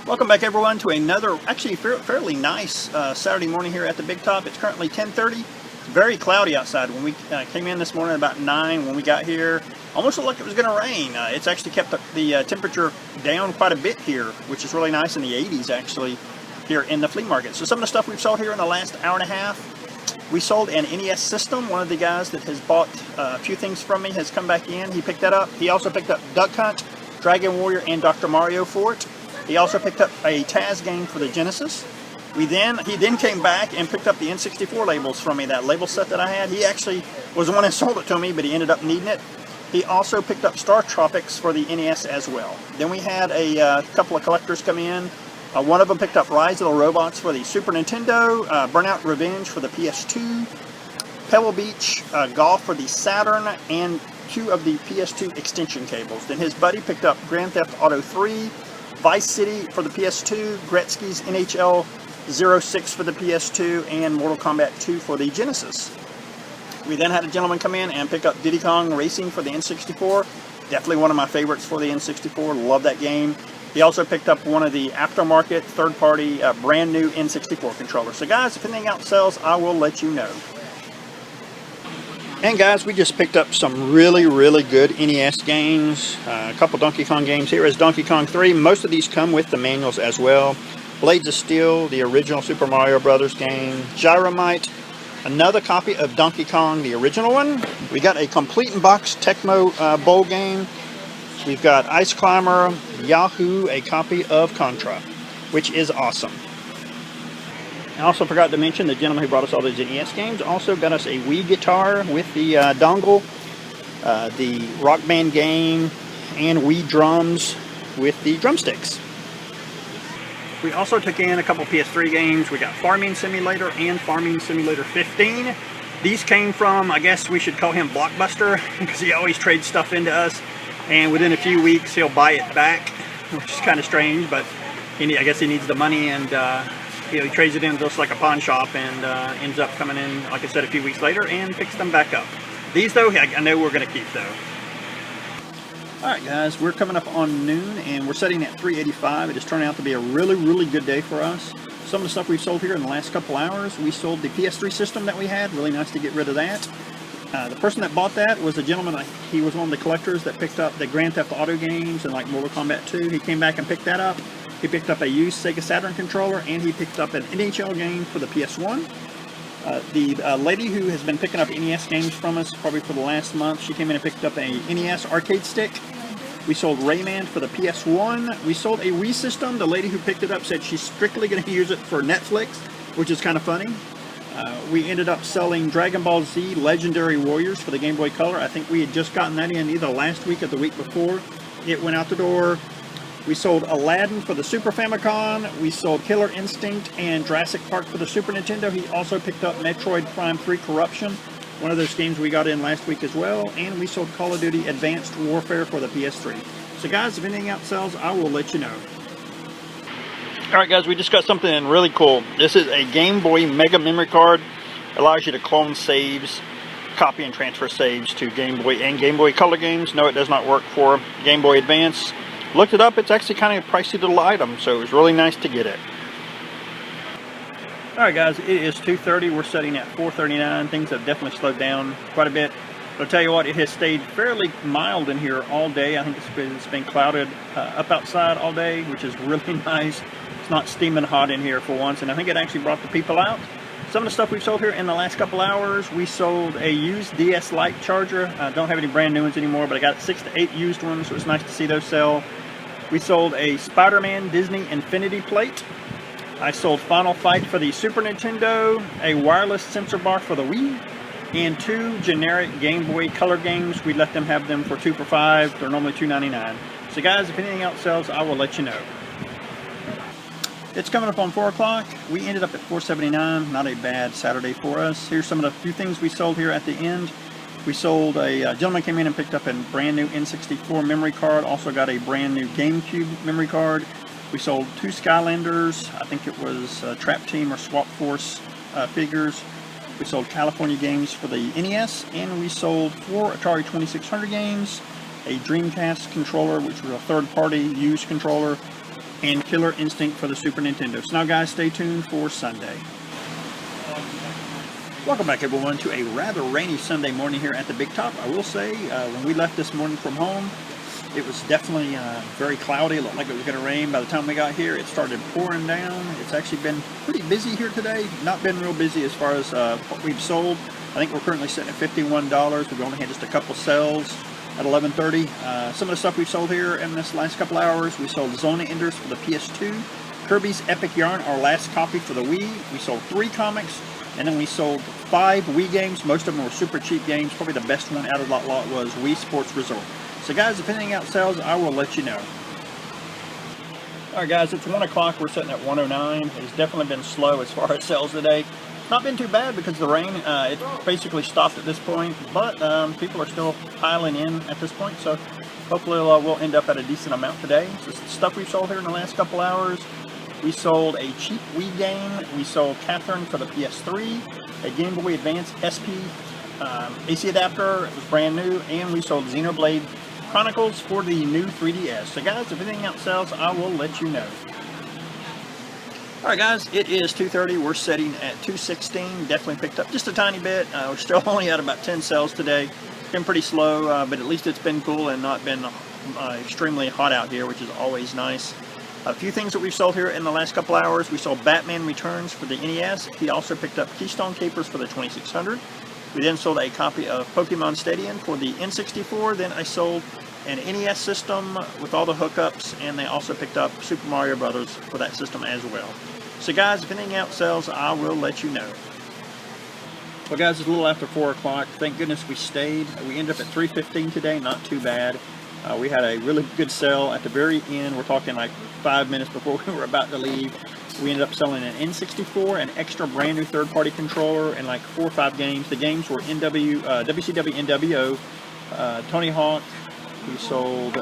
Welcome back everyone to another, actually fairly nice Saturday morning here at the Big Top. It's currently 10:30. It's very cloudy outside. When we came in this morning about 9, when we got here, almost looked like it was going to rain. It's actually kept the temperature down quite a bit here, which is really nice, in the 80s actually here in the flea market. So some of the stuff we've sold here in the last hour and a half. We sold an NES system. One of the guys that has bought a few things from me has come back in. He picked that up. He also picked up Duck Hunt, Dragon Warrior, and Dr. Mario for it. He also picked up a Taz game for the Genesis. He then came back and picked up the N64 labels from me, that label set that I had. He actually was the one that sold it to me, but he ended up needing it. He also picked up Star Tropics for the NES as well. Then we had a couple of collectors come in. One of them picked up Rise of the Robots for the Super Nintendo, Burnout Revenge for the PS2, Pebble Beach Golf for the Saturn, and 2 of the PS2 extension cables. Then his buddy picked up Grand Theft Auto 3, Vice City for the PS2, Gretzky's NHL 06 for the PS2, and Mortal Kombat 2 for the Genesis. We then had a gentleman come in and pick up Diddy Kong Racing for the N64. Definitely one of my favorites for the N64. Love that game. He also picked up one of the aftermarket, third-party, brand new N64 controllers. So guys, if anything else sells, I will let you know. And guys, we just picked up some really good NES games. A couple Donkey Kong games. Here is Donkey Kong 3. Most of these come with the manuals as well. Blades of Steel, the original Super Mario Brothers game. Gyromite, another copy of Donkey Kong, the original one. We got a complete in box Tecmo Bowl game. We've got Ice Climber, Yahoo, a copy of Contra, which is awesome. I also forgot to mention the gentleman who brought us all those NES games also got us a Wii guitar with the dongle, the Rock Band game, and Wii drums with the drumsticks. We also took in a couple PS3 games. We got Farming Simulator and Farming Simulator 15. These came from, I guess we should call him Blockbuster, because he always trades stuff into us, and within a few weeks he'll buy it back, which is kind of strange, but I guess he needs the money, and he trades it in just like a pawn shop, and ends up coming in, like I said, a few weeks later and picks them back up. These though, I know we're going to keep though. Alright guys, we're coming up on noon and we're setting at 385. It has turned out to be a really good day for us. Some of the stuff we've sold here in the last couple hours, we sold the PS3 system that we had. Really nice to get rid of that. The person that bought that was a gentleman. He was one of the collectors that picked up the Grand Theft Auto games and like Mortal Kombat 2. He came back and picked that up. He picked up a used Sega Saturn controller, and he picked up an NHL game for the PS1. The lady who has been picking up NES games from us probably for the last month, she came in and picked up a NES arcade stick. We sold Rayman for the PS1. We sold a Wii system. The lady who picked it up said she's strictly going to use it for Netflix, which is kind of funny. We ended up selling Dragon Ball Z Legendary Warriors for the Game Boy Color. I think we had just gotten that in either last week or the week before. It went out the door. We sold Aladdin for the Super Famicom. We sold Killer Instinct and Jurassic Park for the Super Nintendo. He also picked up Metroid Prime 3 Corruption, one of those games we got in last week as well. And we sold Call of Duty Advanced Warfare for the PS3. So guys, if anything else sells, I will let you know. Alright guys, we just got something really cool. This is a Game Boy Mega Memory Card. It allows you to clone saves, copy and transfer saves to Game Boy and Game Boy Color games. No, it does not work for Game Boy Advance. Looked it up, it's actually kind of a pricey little item, so it was really nice to get it. Alright guys, it is 2:30, we're setting at 4:39. Things have definitely slowed down quite a bit. But I'll tell you what, it has stayed fairly mild in here all day. I think it's been clouded up outside all day, which is really nice. It's not steaming hot in here for once, and I think it actually brought the people out. Some of the stuff we've sold here in the last couple hours, we sold a used DS Lite charger. I don't have any brand new ones anymore, but I got 6 to 8 used ones, so it's nice to see those sell. We sold a Spider-Man Disney Infinity Plate. I sold Final Fight for the Super Nintendo, a wireless sensor bar for the Wii, and 2 generic Game Boy Color games. We let them have them for 2 for $5. They're normally $2.99. So guys, if anything else sells, I will let you know. It's coming up on 4 o'clock. We ended up at 479. Not a bad Saturday for us. Here's some of the few things we sold here at the end. We sold a gentleman came in and picked up a brand new N64 memory card. Also got a brand new GameCube memory card. We sold 2 Skylanders. I think it was Trap Team or Swap Force figures. We sold California games for the NES, and we sold 4 Atari 2600 games, a Dreamcast controller, which was a third-party used controller, and Killer Instinct for the Super Nintendo. So now guys, stay tuned for Sunday. Welcome back everyone to a rather rainy Sunday morning here at the Big Top. I will say, when we left this morning from home, it was definitely very cloudy. It looked like it was going to rain. By the time we got here, it started pouring down. It's actually been pretty busy here today. Not been real busy as far as what we've sold. I think we're currently sitting at $51. We've only had just a couple sales at 11:30. Some of the stuff we've sold here in this last couple hours, we sold Zona Enders for the PS2, Kirby's Epic Yarn, our last copy for the Wii. We sold 3 comics, and then we sold 5 Wii games. Most of them were super cheap games. Probably the best one out of that lot was Wii Sports Resort. So guys, if anything else sells, I will let you know. Alright guys, it's 1 o'clock. We're sitting at 109. It's definitely been slow as far as sales today. Not been too bad because the rain, it basically stopped at this point. But people are still piling in at this point. So hopefully we'll end up at a decent amount today. So stuff we've sold here in the last couple hours. We sold a cheap Wii game. We sold Catherine for the PS3. A Game Boy Advance SP AC adapter. It was brand new. And we sold Xenoblade Chronicles for the new 3DS. So guys, if anything else sells, I will let you know. Alright guys, it is 2:30. We're sitting at 216. Definitely picked up just a tiny bit. We're still only at about 10 sales today. Been pretty slow, but at least it's been cool and not been extremely hot out here, which is always nice. A few things that we've sold here in the last couple hours. We sold Batman Returns for the NES. He also picked up Keystone Capers for the 2600. We then sold a copy of Pokemon Stadium for the N64. Then I sold an NES system with all the hookups, and they also picked up Super Mario Brothers for that system as well. So guys, if anything else sells, I will let you know. Well guys, it's a little after 4 o'clock. Thank goodness we stayed. We ended up at 315 today, not too bad. We had a really good sale at the very end. We're talking like 5 minutes before we were about to leave. We ended up selling an N64, an extra brand new third-party controller, and like 4 or 5 games. The games were WCW NWO, Tony Hawk. We sold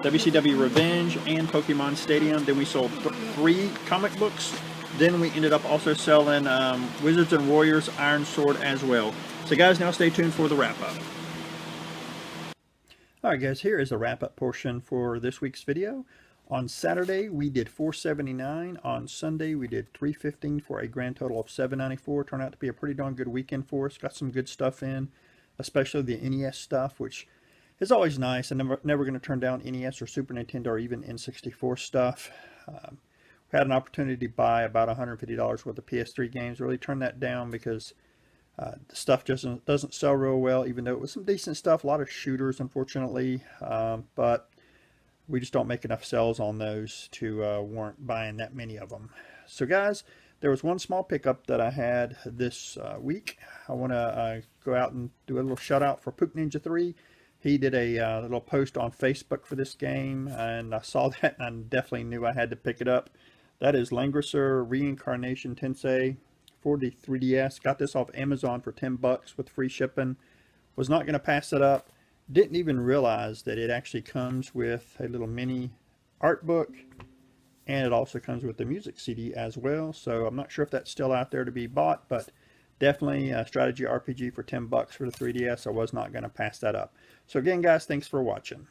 WCW Revenge and Pokemon Stadium. Then we sold 3 comic books. Then we ended up also selling Wizards and Warriors Iron Sword as well. So guys, now stay tuned for the wrap-up. Alright guys, here is the wrap-up portion for this week's video. On Saturday, we did $479. On Sunday, we did $315 for a grand total of $794. Turned out to be a pretty darn good weekend for us. Got some good stuff in, especially the NES stuff, which is always nice. I'm never going to turn down NES or Super Nintendo or even N64 stuff. We had an opportunity to buy about $150 worth of PS3 games. Really turned that down because the stuff just doesn't sell real well, even though it was some decent stuff. A lot of shooters, unfortunately, but we just don't make enough sales on those to warrant buying that many of them. So guys, there was one small pickup that I had this week. I want to go out and do a little shout out for Poop Ninja 3. He did a little post on Facebook for this game, and I saw that and I definitely knew I had to pick it up. That is Langrisser Reincarnation Tensei for the 3DS. Got this off Amazon for 10 bucks with free shipping. Was not going to pass it up. Didn't even realize that it actually comes with a little mini art book, and it also comes with the music CD as well. So I'm not sure if that's still out there to be bought, but definitely a strategy RPG for 10 bucks for the 3DS. I was not going to pass that up. So again guys, thanks for watching.